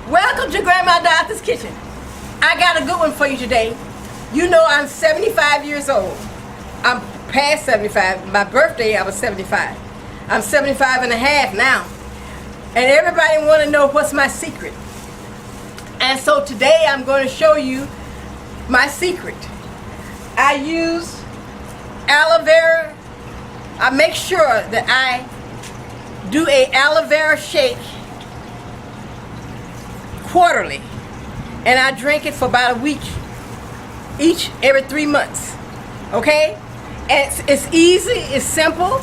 Welcome to Grandma Doctor's Kitchen. I got a good one for you today. You know I'm 75 years old. I'm past 75. My birthday I was 75. I'm 75 and a half now. And everybody want to know what's my secret. And so today I'm going to show you my secret. I use aloe vera. I make sure that I do a aloe vera shake quarterly, and I drink it for about a week every 3 months. Okay, and it's easy, it's simple,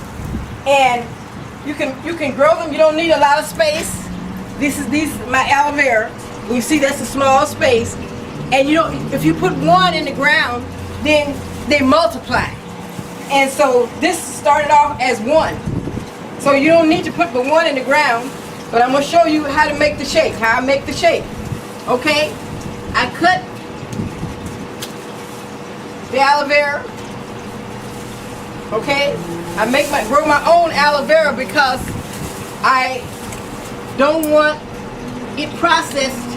and you can grow them. You don't need a lot of space. These my aloe vera. You see that's a small space, and if you put one in the ground, then they multiply. And so this started off as one, so you don't need to put the one in the ground. But I'm going to show you how to make the shake, how I make the shake. Okay? I cut the aloe vera. Okay? I grow my own aloe vera because I don't want it processed.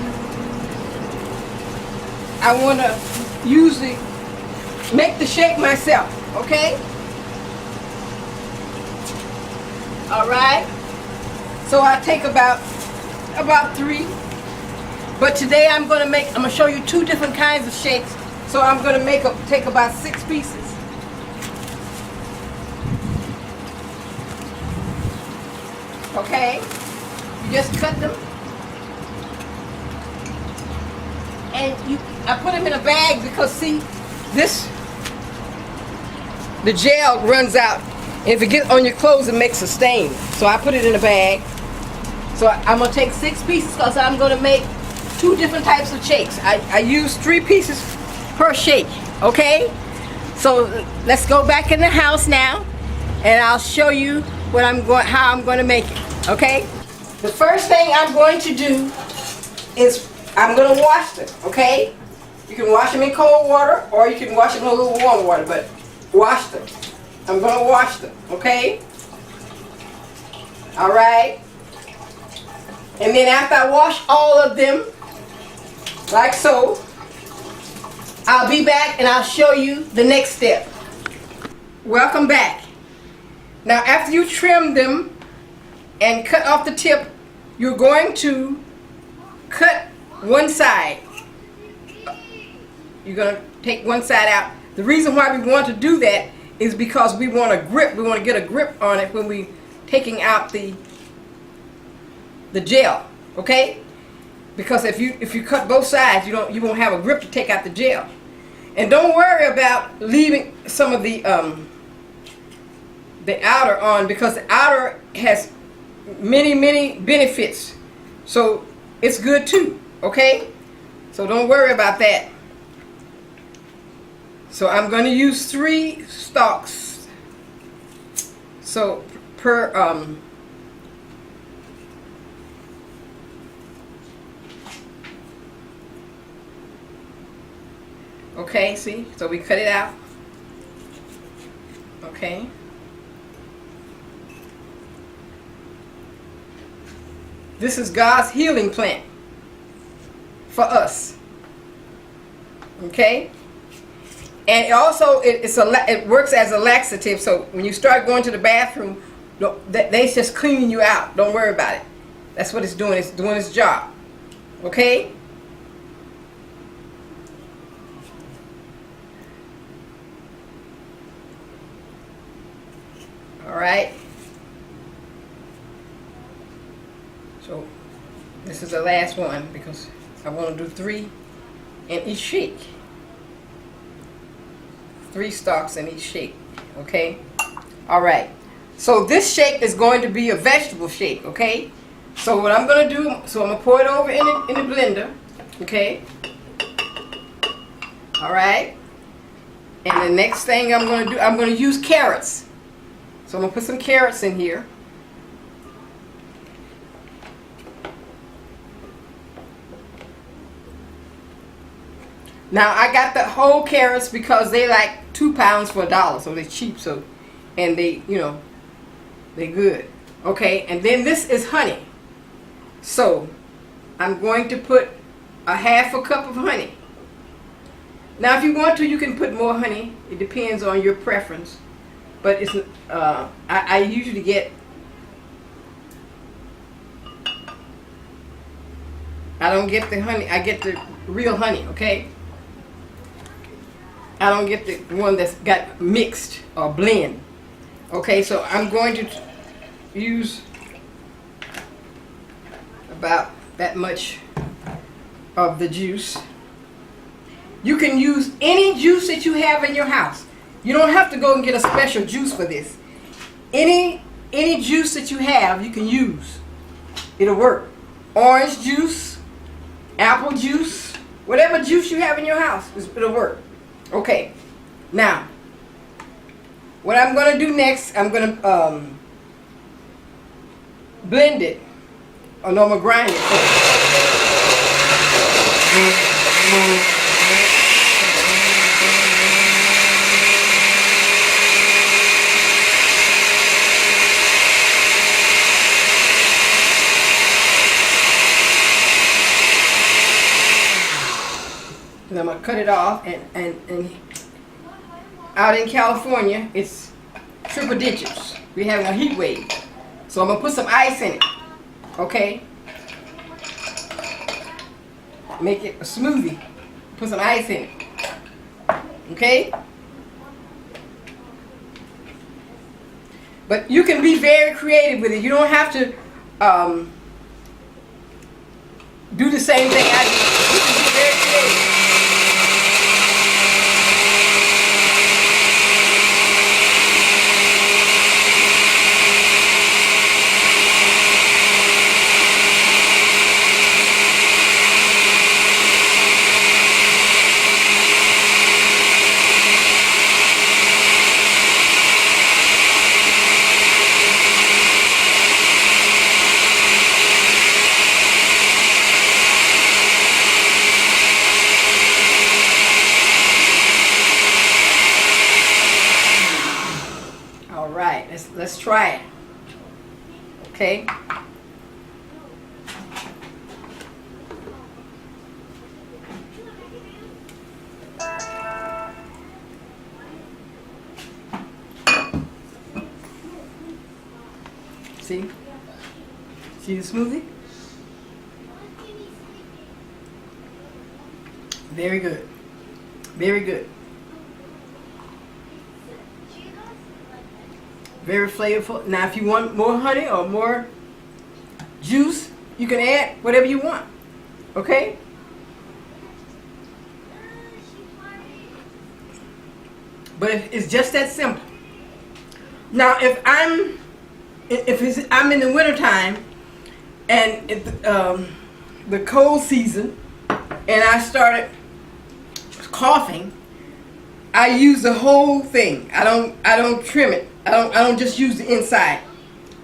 I want to make the shake myself. Okay? Alright? So I take about 3, but today I'm going to show you 2 different kinds of shakes. So I'm going to take about 6 pieces. Okay, you just cut them, and I put them in a bag because see, the gel runs out. If it gets on your clothes, it makes a stain. So I put it in a bag. So I'm going to take 6 pieces because I'm going to make 2 different types of shakes. I use 3 pieces per shake. Okay? So let's go back in the house now, and I'll show you how I'm going to make it. Okay? The first thing I'm going to do is I'm going to wash them. Okay? You can wash them in cold water, or you can wash them in a little warm water, but wash them. I'm going to wash them. Okay? All right? And then after I wash all of them, like so, I'll be back and I'll show you the next step. Welcome back. Now after you trim them and cut off the tip, you're going to cut one side. You're going to take one side out. The reason why we want to do that is because we want a grip. We want to get a grip on it when we taking out the gel, okay? Because if you cut both sides, you won't have a grip to take out the gel. And don't worry about leaving some of the outer on, because the outer has many benefits. So it's good too, okay? So don't worry about that. So I'm going to use 3 stalks. So per okay, see? So we cut it out. Okay. This is God's healing plant for us. Okay? And also it works as a laxative. So when you start going to the bathroom, they just cleaning you out. Don't worry about it. That's what it's doing. It's doing its job. Okay? Alright, so this is the last one because I want to do 3 in each shake. 3 stalks in each shake, okay? Alright, so this shake is going to be a vegetable shake, okay? So what I'm going to do, so I'm going to pour it over in the blender, okay? Alright, and the next thing I'm going to do, I'm going to use carrots. So I'm going to put some carrots in here. Now I got the whole carrots because they like 2 pounds for $1, so they're cheap. So, and they good. Okay, and then this is honey. So I'm going to put a half a cup of honey. Now, if you want to, you can put more honey. It depends on your preference. But it's I usually get, I don't get the honey. I get the real honey. Okay. I don't get the one that's got mixed or blend. Okay, so I'm going to use about that much of the juice. You can use any juice that you have in your house. You don't have to go and get a special juice for this. Any juice that you have, you can use. It'll work. Orange juice, apple juice, whatever juice you have in your house, it'll work. Okay, now what I'm going to do next, I'm going to blend it. Oh no, I'm going to grind it first. And I'm going to cut it off, and out in California, it's triple digits. We're having a heat wave. So I'm going to put some ice in it. Okay? Make it a smoothie. Put some ice in it. Okay? But you can be very creative with it. You don't have to do the same thing I do. You can be very creative. Let's try it. Okay. See? See the smoothie? Very good. Very good. Very flavorful. Now, if you want more honey or more juice, you can add whatever you want. Okay? But it's just that simple. Now, if I'm in the wintertime and the cold season, and I started coughing, I use the whole thing. I don't trim it. I don't just use the inside.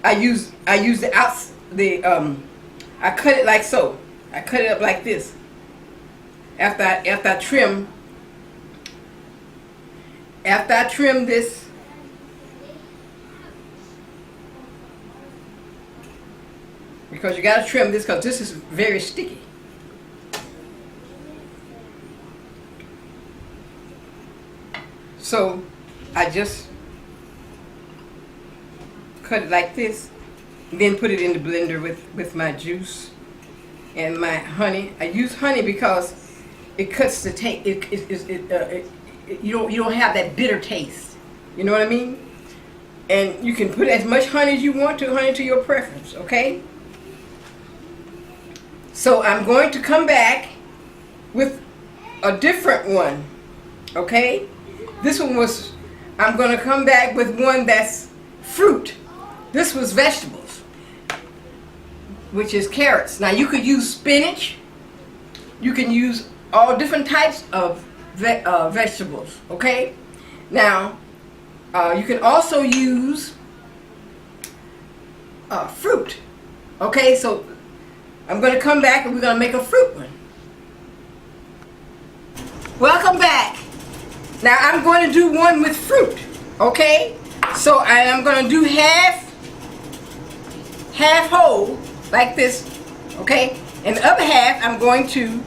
I use the outs. I cut it like so. I cut it up like this. After I trim this, because you got to trim this because this is very sticky. So I just cut it like this, then put it in the blender with my juice and my honey. I use honey because it cuts the taste. You don't have that bitter taste. You know what I mean? And you can put as much honey as you want to, honey to your preference. Okay? So I'm going to come back with a different one. Okay? This one was, I'm going to come back with one that's fruit. This was vegetables, which is carrots. Now you could use spinach. You can use all different types of vegetables. Okay? Now, you can also use fruit. Okay? So I'm going to come back and we're going to make a fruit one. Welcome back. Now I'm going to do one with fruit, okay? So I am going to do half whole, like this, okay? And the other half, I'm going to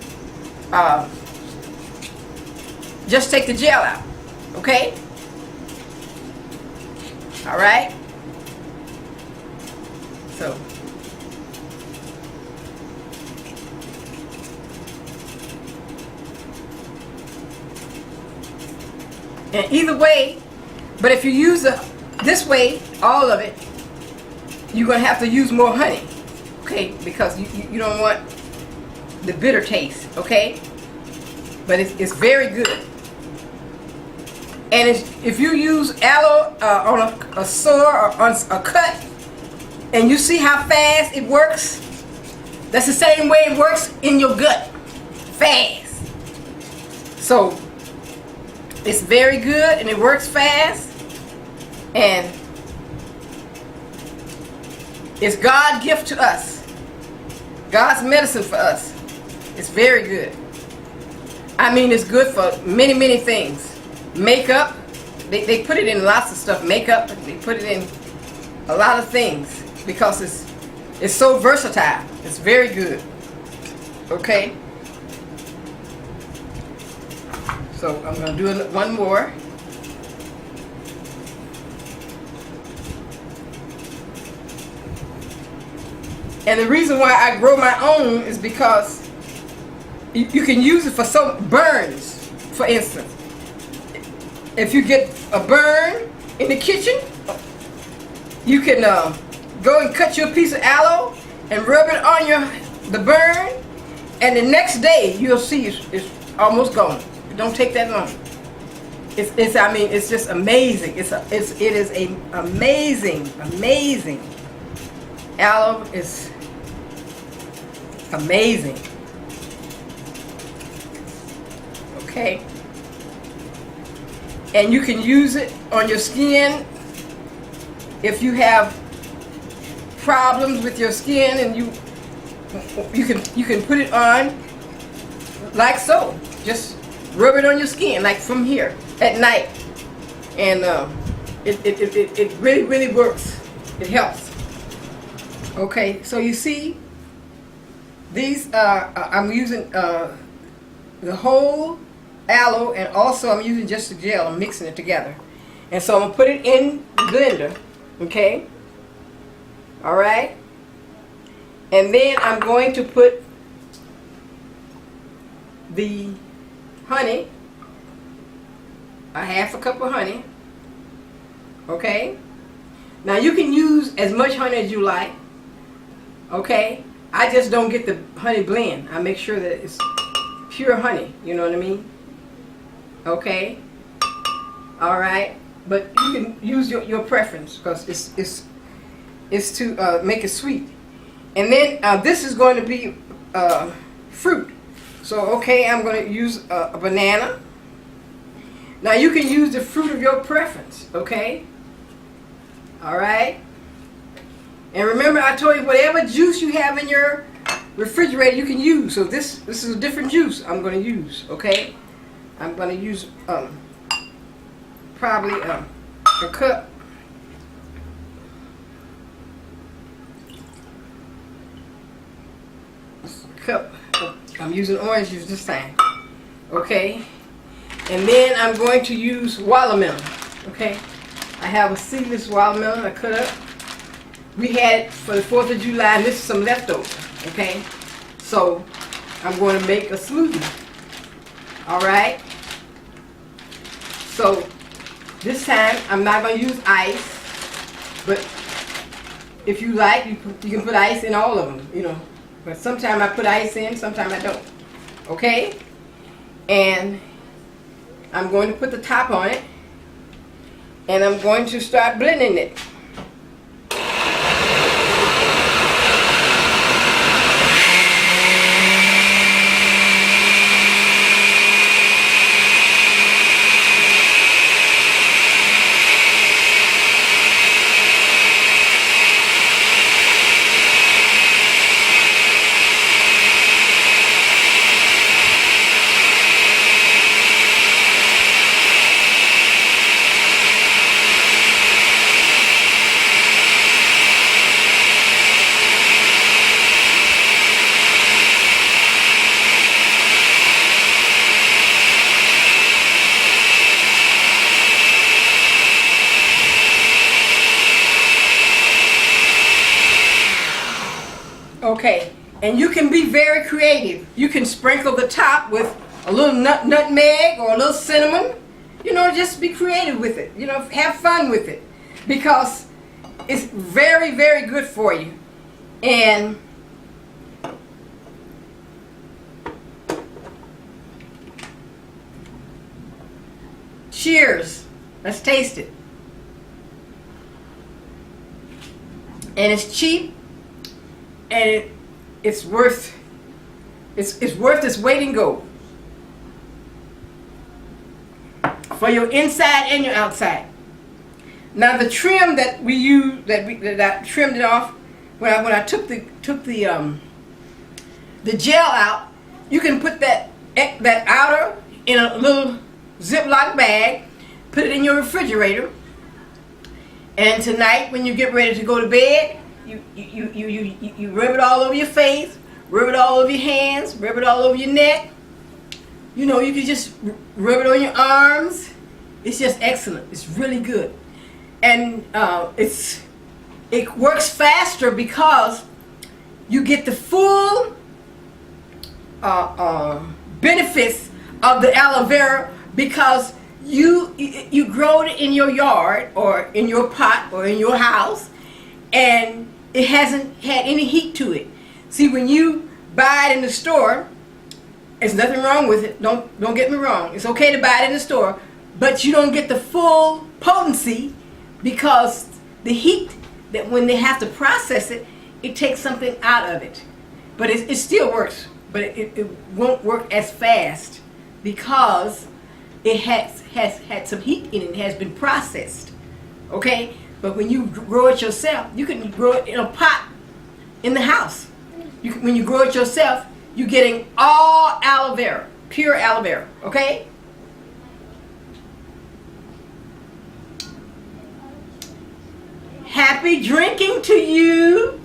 just take the gel out. Okay? All right? So, and either way, but if you use this way, all of it, you're going to have to use more honey. Okay? Because you don't want the bitter taste. Okay? But it's very good. And if you use aloe on a sore or on a cut, and you see how fast it works, that's the same way it works in your gut. Fast. So, it's very good and it works fast. And it's God's gift to us. God's medicine for us. It's very good. I mean, it's good for many, many things. Makeup, they put it in lots of stuff. Makeup, they put it in a lot of things because it's so versatile. It's very good. Okay? So I'm going to do one more. And the reason why I grow my own is because you can use it for some burns, for instance. If you get a burn in the kitchen, you can go and cut your piece of aloe and rub it on the burn, and the next day you'll see it's almost gone. It don't take that long. I mean, it's just amazing. It is a amazing. Aloe is amazing. Okay. And you can use it on your skin if you have problems with your skin, and you can put it on like so. Just rub it on your skin like from here at night, and it really works. It helps. Okay, so you see, these I'm using the whole aloe, and also I'm using just the gel. I'm mixing it together, and so I'm gonna put it in the blender. Okay, all right, and then I'm going to put the honey, a half a cup of honey. Okay, now you can use as much honey as you like. Okay, I just don't get the honey blend. I make sure that it's pure honey, you know what I mean? Okay, all right, but you can use your preference because it's to make it sweet. And then this is going to be fruit. So okay, I'm going to use a banana. Now you can use the fruit of your preference. Okay, all right. And remember, I told you whatever juice you have in your refrigerator you can use. So this is a different juice I'm going to use. Okay, I'm going to use probably a cup. I'm using orange juice this time. Okay, and then I'm going to use watermelon. Okay, I have a seedless watermelon I cut up. We had it for the 4th of July, and this is some leftover. Okay, so I'm going to make a smoothie. All right. So this time I'm not going to use ice, but if you like, you can put ice in all of them. You know, but sometimes I put ice in, sometimes I don't. Okay, and I'm going to put the top on it, and I'm going to start blending it. Okay, and you can be very creative. You can sprinkle the top with a little nutmeg or a little cinnamon. You know, just be creative with it. You know, have fun with it, because it's very, very good for you. And cheers. Let's taste it. And it's cheap, and it's worth its weight in gold for your inside and your outside. Now the trim that we use, that I trimmed it off when I took the gel out. You can put that outer in a little Ziploc bag, put it in your refrigerator, and tonight when you get ready to go to bed, you rub it all over your face, rub it all over your hands, rub it all over your neck. You know, you can just rub it on your arms. It's just excellent. It's really good. And it works faster because you get the full benefits of the aloe vera, because you grow it in your yard or in your pot or in your house, and it hasn't had any heat to it. See, when you buy it in the store, there's nothing wrong with it. Don't get me wrong. It's okay to buy it in the store, but you don't get the full potency, because the heat, that when they have to process it, it takes something out of it. But it still works, but it won't work as fast because it has had some heat in it. It has been processed. Okay? But when you grow it yourself, you can grow it in a pot in the house. When you grow it yourself, you're getting all aloe vera, pure aloe vera. Okay? Happy drinking to you.